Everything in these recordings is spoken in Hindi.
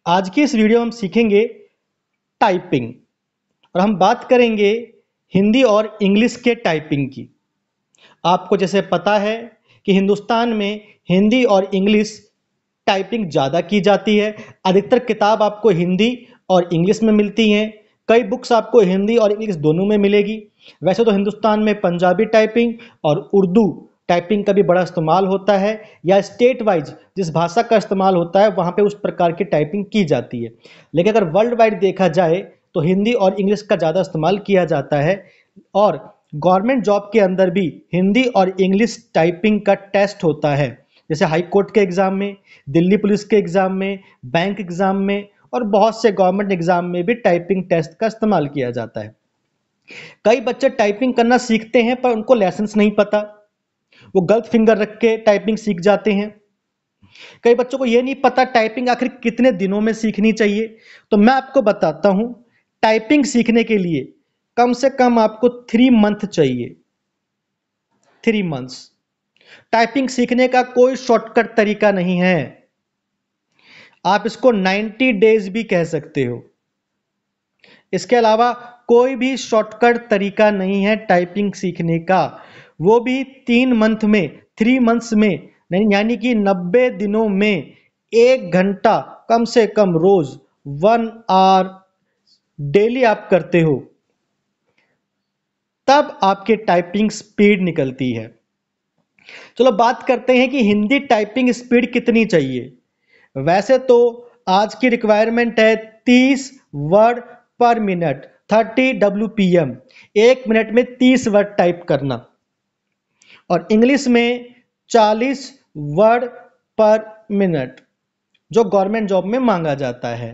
आज की इस वीडियो में हम सीखेंगे टाइपिंग और हम बात करेंगे हिंदी और इंग्लिश के टाइपिंग की। आपको जैसे पता है कि हिंदुस्तान में हिंदी और इंग्लिश टाइपिंग ज़्यादा की जाती है। अधिकतर किताब आपको हिंदी और इंग्लिश में मिलती हैं। कई बुक्स आपको हिंदी और इंग्लिश दोनों में मिलेगी। वैसे तो हिंदुस्तान में पंजाबी टाइपिंग और उर्दू टाइपिंग का भी बड़ा इस्तेमाल होता है, या स्टेट वाइज जिस भाषा का इस्तेमाल होता है वहाँ पे उस प्रकार की टाइपिंग की जाती है। लेकिन अगर वर्ल्ड वाइड देखा जाए तो हिंदी और इंग्लिश का ज़्यादा इस्तेमाल किया जाता है। और गवर्नमेंट जॉब के अंदर भी हिंदी और इंग्लिश टाइपिंग का टेस्ट होता है, जैसे हाई कोर्ट के एग्ज़ाम में, दिल्ली पुलिस के एग्ज़ाम में, बैंक एग्ज़ाम में और बहुत से गवर्नमेंट एग्ज़ाम में भी टाइपिंग टेस्ट का इस्तेमाल किया जाता है। कई बच्चे टाइपिंग करना सीखते हैं पर उनको लेसन्स नहीं पता, वो गलत फिंगर रख के टाइपिंग सीख जाते हैं। कई बच्चों को ये नहीं पता टाइपिंग आखिर कितने दिनों में सीखनी चाहिए। तो मैं आपको बताता हूँ, टाइपिंग सीखने के लिए कम से कम आपको 3 मंथ चाहिए। 3 मंथ्स। टाइपिंग सीखने का कोई शॉर्टकट तरीका नहीं है। आप इसको 90 डेज भी कह सकते हो। इसके अलावा कोई भी शॉर्टकट तरीका नहीं है टाइपिंग सीखने का, वो भी 3 मंथ में, 3 मंथ्स में, यानी कि 90 दिनों में 1 घंटा कम से कम रोज 1 आवर डेली आप करते हो, तब आपके टाइपिंग स्पीड निकलती है। चलो बात करते हैं कि हिंदी टाइपिंग स्पीड कितनी चाहिए। वैसे तो आज की रिक्वायरमेंट है 30 वर्ड पर मिनट, 30 WPM, 1 मिनट में 30 वर्ड टाइप करना, और इंग्लिश में 40 वर्ड पर मिनट जो गवर्नमेंट जॉब में मांगा जाता है।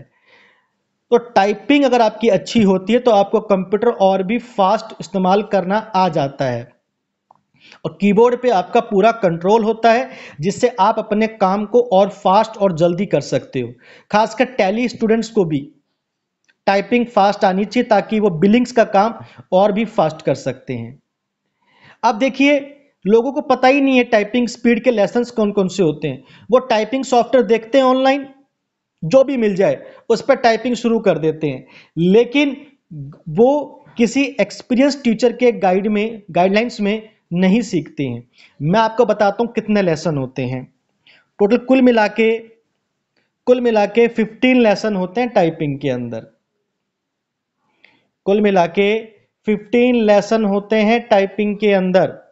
तो टाइपिंग अगर आपकी अच्छी होती है तो आपको कंप्यूटर और भी फास्ट इस्तेमाल करना आ जाता है और कीबोर्ड पे आपका पूरा कंट्रोल होता है, जिससे आप अपने काम को और फास्ट और जल्दी कर सकते हो। खासकर टैली स्टूडेंट्स को भी टाइपिंग फास्ट आनी चाहिए ताकि वो बिलिंग्स का काम और भी फास्ट कर सकते हैं। अब देखिए, लोगों को पता ही नहीं है टाइपिंग स्पीड के लेसन्स कौन कौन से होते हैं। वो टाइपिंग सॉफ्टवेयर देखते हैं ऑनलाइन, जो भी मिल जाए उस पर टाइपिंग शुरू कर देते हैं, लेकिन वो किसी एक्सपीरियंस टीचर के गाइडलाइंस में नहीं सीखते हैं। मैं आपको बताता हूं कितने लेसन होते हैं। टोटल कुल मिला के 15 लेसन होते हैं टाइपिंग के अंदर। कुल मिला के 15 लेसन होते हैं टाइपिंग के अंदर।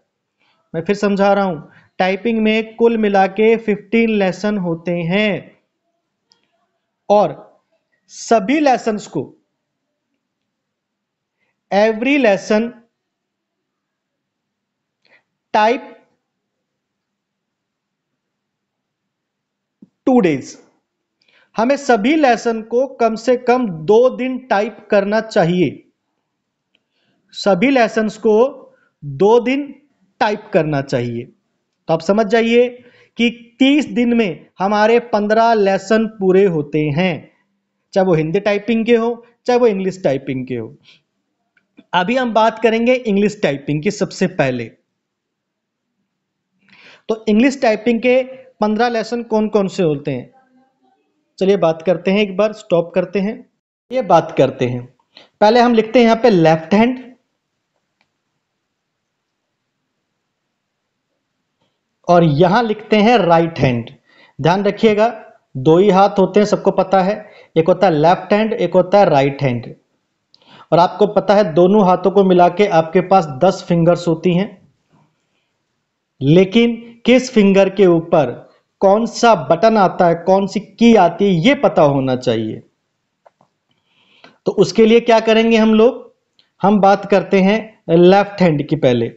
मैं फिर समझा रहा हूं, टाइपिंग में कुल मिला के 15 लेसन होते हैं और सभी लेसन्स को, एवरी लेसन टाइप 2 डेज। हमें सभी लेसन को कम से कम 2 दिन टाइप करना चाहिए। सभी लेसन्स को 2 दिन टाइप करना चाहिए। तो आप समझ जाइए कि 30 दिन में हमारे 15 लेसन पूरे होते हैं, चाहे वो हिंदी टाइपिंग के हो चाहे वो इंग्लिश टाइपिंग के हो। अभी हम बात करेंगे इंग्लिश टाइपिंग की सबसे पहले। तो इंग्लिश टाइपिंग के 15 लेसन कौन कौन से होते हैं, चलिए बात करते हैं। एक बार स्टॉप करते हैं, ये बात करते हैं। पहले हम लिखते हैं यहां पे लेफ्ट हैंड, और यहां लिखते हैं राइट हैंड। ध्यान रखिएगा, 2 ही हाथ होते हैं, सबको पता है। एक होता है लेफ्ट हैंड, एक होता है राइट हैंड। और आपको पता है दोनों हाथों को मिला के आपके पास 10 फिंगर्स होती हैं, लेकिन किस फिंगर के ऊपर कौन सा बटन आता है, कौन सी की आती है, ये पता होना चाहिए। तो उसके लिए क्या करेंगे हम लोग, हम बात करते हैं लेफ्ट हैंड की पहले,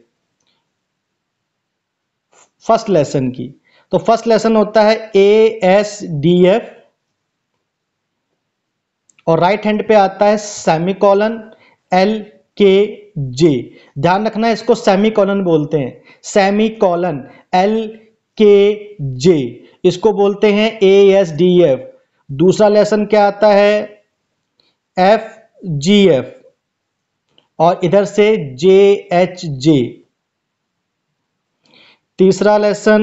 फर्स्ट लेसन की। तो फर्स्ट लेसन होता है ASDF, और राइट हैंड पे आता है सेमीकोलन LKJ। ध्यान रखना, इसको सेमीकोलन बोलते हैं, सेमीकोलन LKJ, इसको बोलते हैं ASDF। दूसरा लेसन क्या आता है, FGF, और इधर से JHJ। तीसरा लेसन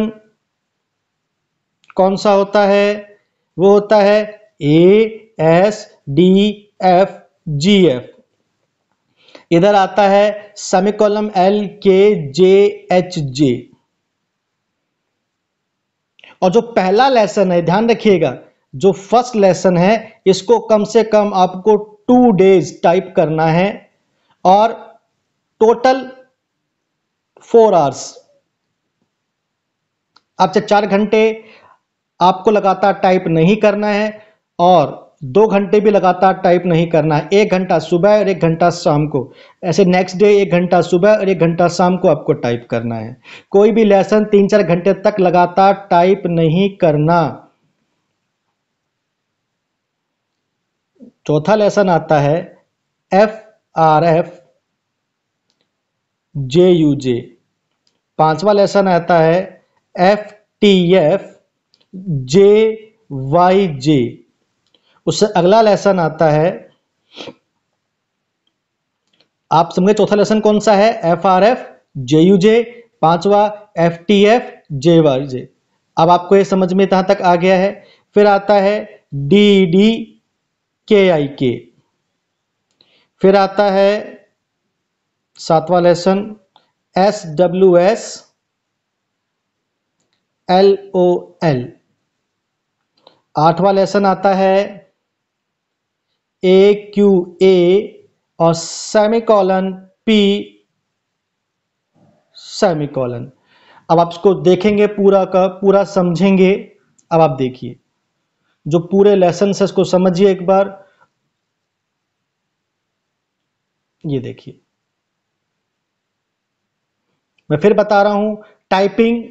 कौन सा होता है, वो होता है ASDFGF। इधर आता है सेमीकोलन LKJHJ। और जो पहला लेसन है, ध्यान रखिएगा, जो फर्स्ट लेसन है इसको कम से कम आपको 2 डेज टाइप करना है और टोटल 4 आवर्स। अब से 4 घंटे आपको लगातार टाइप नहीं करना है और 2 घंटे भी लगातार टाइप नहीं करना है। 1 घंटा सुबह और 1 घंटा शाम को, ऐसे नेक्स्ट डे 1 घंटा सुबह और 1 घंटा शाम को आपको टाइप करना है। कोई भी लेसन 3-4 घंटे तक लगातार टाइप नहीं करना। चौथा लेसन आता है FRF JUJ। पांचवा लेसन आता है FTF JYJ। उससे अगला लेसन आता है, आप समझे चौथा लेसन कौन सा है? FRF JUJ, पांचवा FTF JYJ। अब आपको ये समझ में कहां तक आ गया है? फिर आता है DDKIK। फिर आता है सातवां लेसन SWS LOL। आठवां लेसन आता है AQA और सेमीकोलन P सेमीकोलन। अब आप इसको देखेंगे पूरा का पूरा समझेंगे। अब आप देखिए जो पूरे लेसन से इसको समझिए एक बार। ये देखिए, मैं फिर बता रहा हूं, टाइपिंग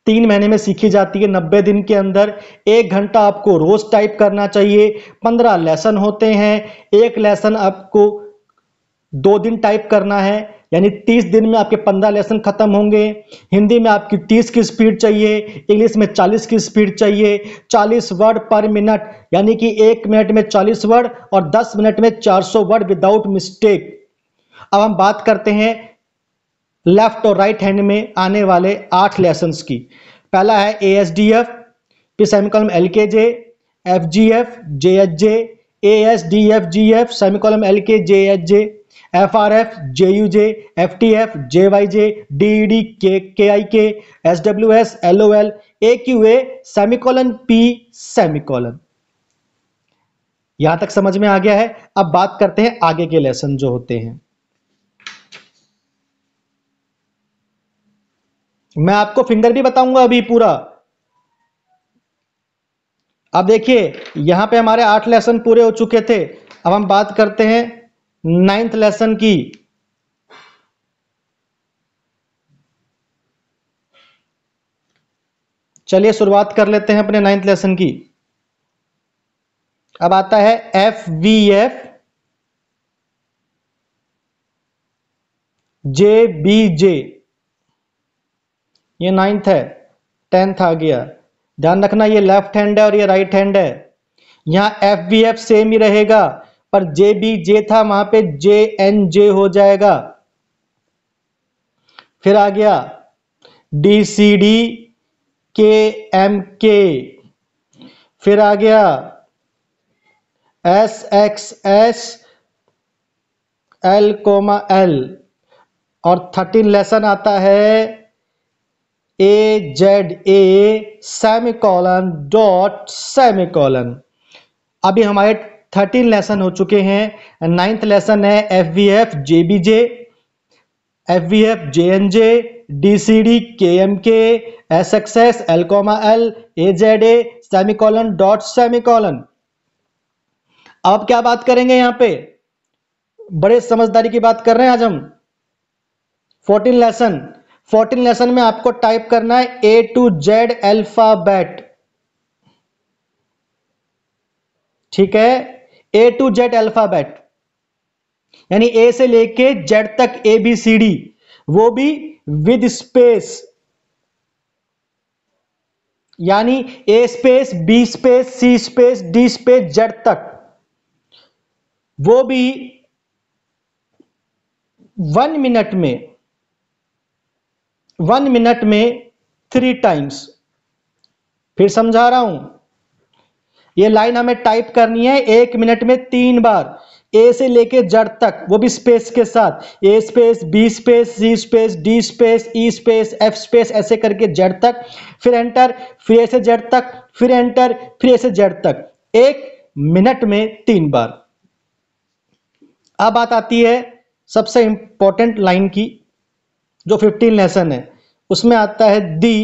3 महीने में सीखी जाती है, 90 दिन के अंदर। 1 घंटा आपको रोज टाइप करना चाहिए। 15 लेसन होते हैं, एक लेसन आपको 2 दिन टाइप करना है, यानी 30 दिन में आपके 15 लेसन खत्म होंगे। हिंदी में आपकी 30 की स्पीड चाहिए, इंग्लिश में 40 की स्पीड चाहिए। 40 वर्ड पर मिनट, यानी कि 1 मिनट में 40 वर्ड और 10 मिनट में 400 वर्ड विदाउट मिस्टेक। अब हम बात करते हैं लेफ्ट और राइट हैंड में आने वाले 8 लेसन्स की। पहला है ASDF, फिर semicolon LKJ, FGF JHJ, ASDFGF semicolon LKJHJ, FRF JUJ, FTF JYJ, DDKIK, SWS LOL, AQA semicolon P semicolon. यहां तक समझ में आ गया है। अब बात करते हैं आगे के लेसन जो होते हैं। मैं आपको फिंगर भी बताऊंगा अभी पूरा। अब देखिए यहां पे हमारे 8 लेसन पूरे हो चुके थे। अब हम बात करते हैं 9th लेसन की। चलिए शुरुआत कर लेते हैं अपने 9th लेसन की। अब आता है FVF JBJ। ये 9th है, 10th आ गया। ध्यान रखना ये लेफ्ट हैंड है और ये राइट हैंड है। यहां FVF सेम ही रहेगा, पर JBJ था वहां पे JNJ हो जाएगा। फिर आ गया DCD KMK। फिर आ गया SXS L, और 13 लेसन आता है AZA सेमीकोलन डॉट सेमीकोलन। अभी हमारे 13 लेसन हो चुके हैं। 9th लेसन है FVF JBJ, FVF JNJ, DCD KMK, SXS L, AZA semicolon dot semicolon. अब क्या बात करेंगे? यहां पे बड़े समझदारी की बात कर रहे हैं आज हम। 14 लेसन में आपको टाइप करना है A to Z अल्फाबेट। ठीक है, A to Z अल्फाबेट, यानी A से लेके Z तक ABCD, वो भी विद स्पेस, यानी A space B space C space D space Z तक, वो भी 1 मिनट में 3 टाइम्स। फिर समझा रहा हूं, ये लाइन हमें टाइप करनी है 1 मिनट में 3 बार, ए से लेके जेड तक, वो भी स्पेस के साथ, ए स्पेस, बी स्पेस, सी स्पेस, डी स्पेस, ई स्पेस, एफ स्पेस, ऐसे करके जेड तक, फिर एंटर, फिर ए से जेड तक, फिर एंटर, फिर ए से जेड तक, 1 मिनट में 3 बार। अब बात आती है सबसे इंपॉर्टेंट लाइन की, जो 15 लेसन है, उसमें आता है the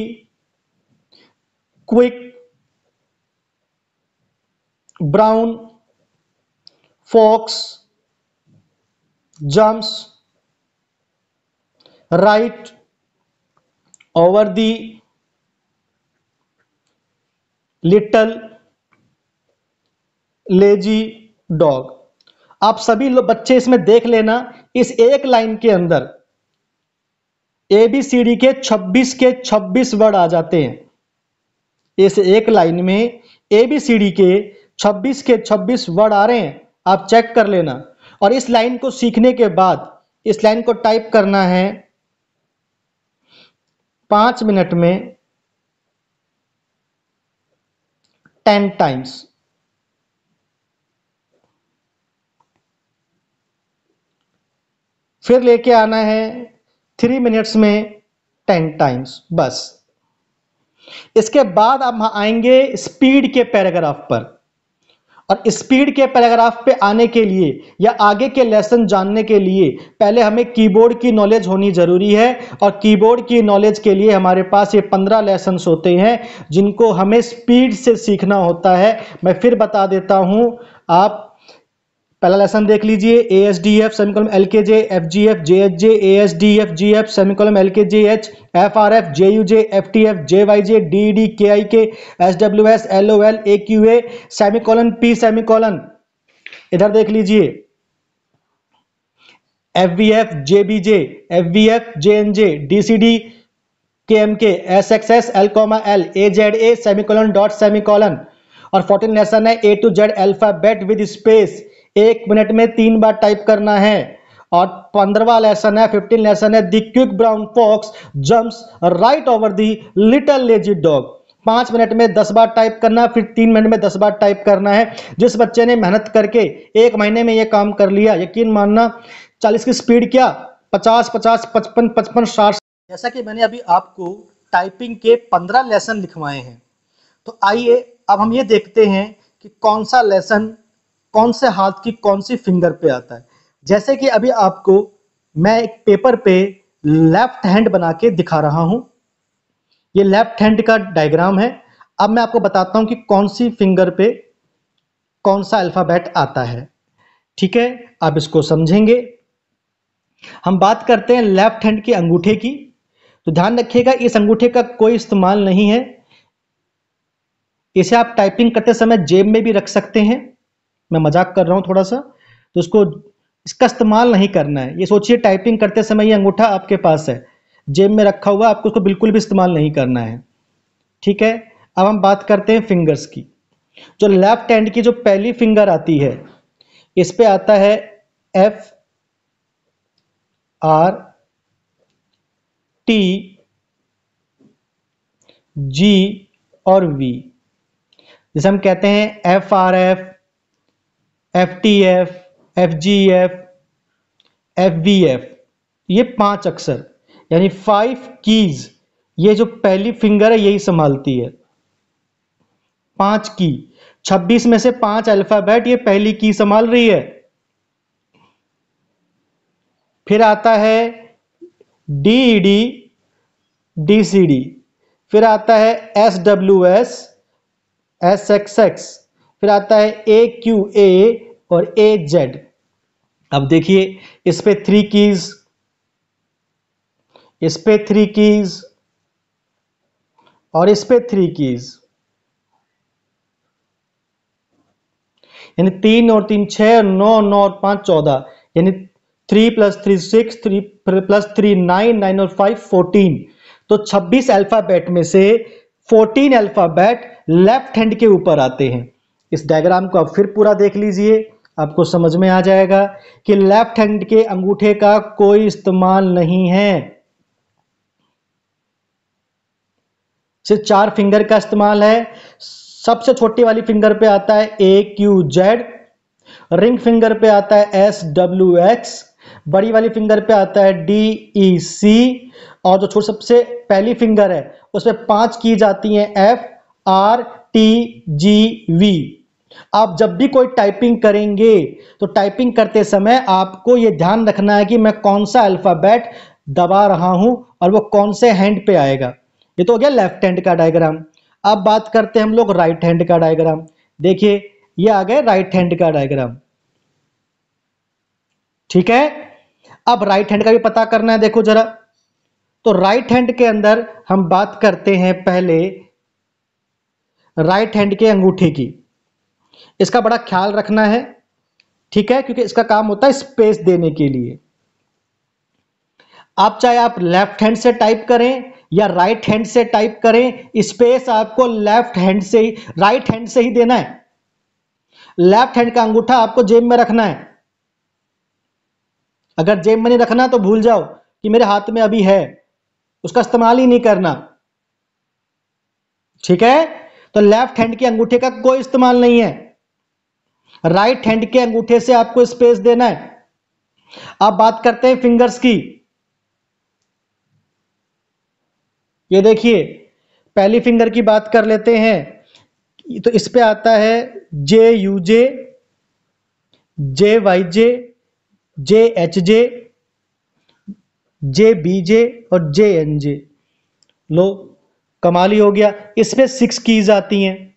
quick brown fox jumps right over the little lazy dog. आप सभी लोग बच्चे इसमें देख लेना, इस एक लाइन के अंदर ABCD के 26 के 26 वर्ड आ जाते हैं। इस एक लाइन में ABCD के 26 के 26 वर्ड आ रहे हैं, आप चेक कर लेना। और इस लाइन को सीखने के बाद इस लाइन को टाइप करना है 5 मिनट में 10 टाइम्स। फिर लेके आना है 3 मिनट्स में 10 टाइम्स, बस। इसके बाद हम आएंगे स्पीड के पैराग्राफ पर। और स्पीड के पैराग्राफ पे आने के लिए या आगे के लेसन जानने के लिए पहले हमें कीबोर्ड की नॉलेज होनी जरूरी है। और कीबोर्ड की नॉलेज के लिए हमारे पास ये 15 लेसन्स होते हैं जिनको हमें स्पीड से सीखना होता है। मैं फिर बता देता हूं, आप पहला लेसन देख लीजिए, ASDF semicolon LKJ FGF JHJ ASDF GF semicolon LKJH FRF JUJ FTF JYJ DED KIK SWS LOL AQA semicolon P semicolon, इधर देख लीजिए FVF JBJ FVF JNJ DCD KMK SXS L, AZA semicolon dot semicolon. और 14 लेसन है A to Z alphabet with space, 1 minute में 3 बार टाइप करना है। और 15वां लेसन है, 15 लेसन है the quick brown fox jumps right over the little lazy dog. 5 minute में 10 बार टाइप करना, फिर 3 मिनट में 10 बार टाइप करना है। जिस बच्चे ने मेहनत करके 1 महीने में यह काम कर लिया, यकीन मानना 40 की स्पीड क्या 50 50 55 55 60। जैसा कि मैंने अभी आपको टाइपिंग के 15 लेसन लिखवाए हैं, तो आइए अब हम ये देखते हैं कि कौन सा लेसन कौन से हाथ की कौन सी फिंगर पे आता है। जैसे कि अभी आपको मैं एक पेपर पे लेफ्ट हैंड बना के दिखा रहा हूं, ये लेफ्ट हैंड का डायग्राम है। अब मैं आपको बताता हूं कि कौन सी फिंगर पे कौन सा अल्फाबेट आता है, ठीक है। आप इसको समझेंगे। हम बात करते हैं लेफ्ट हैंड के अंगूठे की, तो ध्यान रखिएगा इस अंगूठे का कोई इस्तेमाल नहीं है। इसे आप टाइपिंग करते समय जेब में भी रख सकते हैं, मैं मजाक कर रहा हूं थोड़ा सा, तो इसका इस्तेमाल नहीं करना है। ये सोचिए टाइपिंग करते समय ये अंगूठा आपके पास है, जेब में रखा हुआ, आपको उसको बिल्कुल भी इस्तेमाल नहीं करना है, ठीक है। अब हम बात करते हैं फिंगर्स की। जो लेफ्ट हैंड की जो पहली फिंगर आती है, इस पे आता है F R T G और V। जैसे हम कहते हैं FRF FTF FGF FVF, ये 5 अक्षर यानी 5 कीज, ये जो पहली फिंगर है यही संभालती है। 5 की 26 में से 5 अल्फाबेट ये पहली की संभाल रही है। फिर आता है DED DCD, फिर आता है SWS SXX, फिर आता है AQA और AZ। अब देखिए इस पे 3 कीज, इस पे 3 कीज और इस पे 3 कीज, यानी 3 और 3 6 और 9 9 और 5 14, यानी 3 + 3 6, 3 + 3 9, 9 और 5 14। तो 26 अल्फाबेट में से 14 अल्फाबेट लेफ्ट हैंड के ऊपर आते हैं। इस डायग्राम को आप फिर पूरा देख लीजिए, आपको समझ में आ जाएगा कि लेफ्ट हैंड के अंगूठे का कोई इस्तेमाल नहीं है, सिर्फ 4 फिंगर का इस्तेमाल है। सबसे छोटी वाली फिंगर पे आता है AQZ, रिंग फिंगर पे आता है SWX, बड़ी वाली फिंगर पे आता है DEC, और जो छोटी सबसे पहली फिंगर है उसमें 5 कीज आती हैं FRTGV। आप जब भी कोई टाइपिंग करेंगे तो टाइपिंग करते समय आपको यह ध्यान रखना है कि मैं कौन सा अल्फाबेट दबा रहा हूं और वो कौन से हैंड पे आएगा। ये तो हो गया लेफ्ट हैंड का डायग्राम। अब बात करते हैं हम लोग राइट हैंड का डायग्राम। देखिए ये आ गया राइट हैंड का डायग्राम, ठीक है। अब राइट हैंड का भी पता करना है, देखो जरा। तो राइट हैंड के अंदर हम बात करते हैं पहले राइट हैंड के अंगूठे की। इसका बड़ा ख्याल रखना है, ठीक है, क्योंकि इसका काम होता है स्पेस देने के लिए। आप चाहे आप लेफ्ट हैंड से टाइप करें या राइट हैंड से टाइप करें, स्पेस आपको लेफ्ट हैंड से ही, राइट हैंड से ही देना है। लेफ्ट हैंड का अंगूठा आपको जेब में रखना है। अगर जेब में नहीं रखना तो भूल जाओ कि मेरे हाथ में अभी है, उसका इस्तेमाल ही नहीं करना, ठीक है। तो लेफ्ट हैंड के अंगूठे का कोई इस्तेमाल नहीं है, राइट हैंड के अंगूठे से आपको स्पेस देना है। अब बात करते हैं फिंगर्स की। ये देखिए पहली फिंगर की बात कर लेते हैं। तो इस पे आता है JUJ, JYJ, JHJ, JBJ और JNJ। लो कमाल ही हो गया, इसमें 6 कीज आती हैं।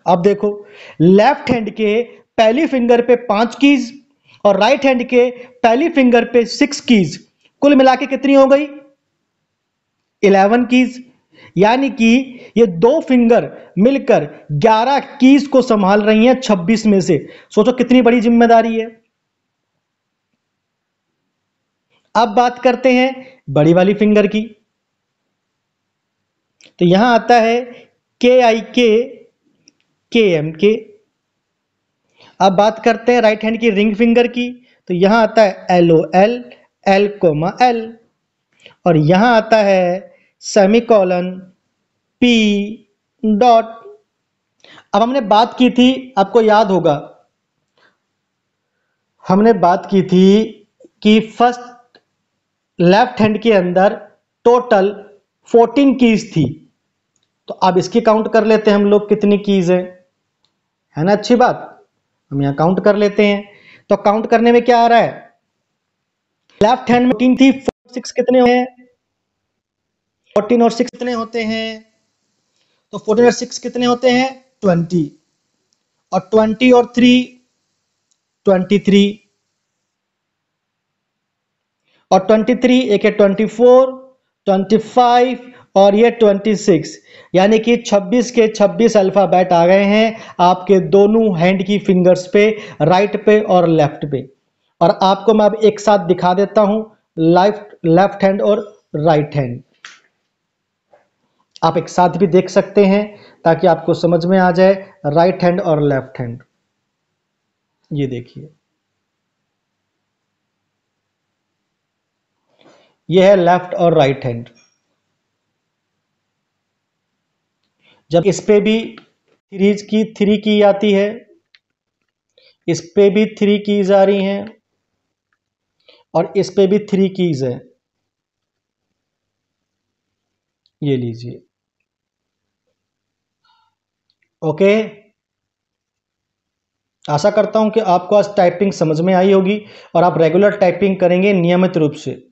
अब देखो लेफ्ट हैंड के पहली फिंगर पे 5 कीज और राइट हैंड के पहली फिंगर पे 6 कीज, कुल मिला के कितनी हो गई? 11 कीज। यानी कि ये दो फिंगर मिलकर 11 कीज को संभाल रही हैं 26 में से। सोचो कितनी बड़ी जिम्मेदारी है। अब बात करते हैं बड़ी वाली फिंगर की। तो यहां आता है KIK, KMK। अब बात करते हैं राइट हैंड की रिंग फिंगर की। तो यहां आता है LOL, L, और यहां आता है सेमीकोलन P डॉट। अब हमने बात की थी, आपको याद होगा, हमने बात की थी कि फर्स्ट लेफ्ट हैंड के अंदर टोटल 14 कीज थी। तो अब इसकी काउंट कर लेते हैं हम लोग कितनी कीज है ना। अच्छी बात, हम यहां काउंट कर लेते हैं। तो काउंट करने में क्या आ रहा है? लेफ्ट हैंड में 14 थी, 4 6 कितने हैं? 14 और 6 कितने होते हैं? तो 14 और 6 कितने होते हैं? 20। और 20 और 3 23, और 23 एक है 24, 25 और ये 26। यानी कि 26 के 26 अल्फाबेट आ गए हैं आपके दोनों हैंड की फिंगर्स पे, राइट पे और लेफ्ट पे। और आपको मैं अब एक साथ दिखा देता हूं, लेफ्ट हैंड और राइट हैंड। आप एक साथ भी देख सकते हैं ताकि आपको समझ में आ जाए राइट हैंड और लेफ्ट हैंड। ये देखिए ये है लेफ्ट और राइट हैंड। जब इस पे भी 3 की आती है, इस पे भी 3 कीज आ रही हैं और इस पे भी 3 कीज है। ये लीजिए, ओके। आशा करता हूं कि आपको आज टाइपिंग समझ में आई होगी और आप रेगुलर टाइपिंग करेंगे नियमित रूप से।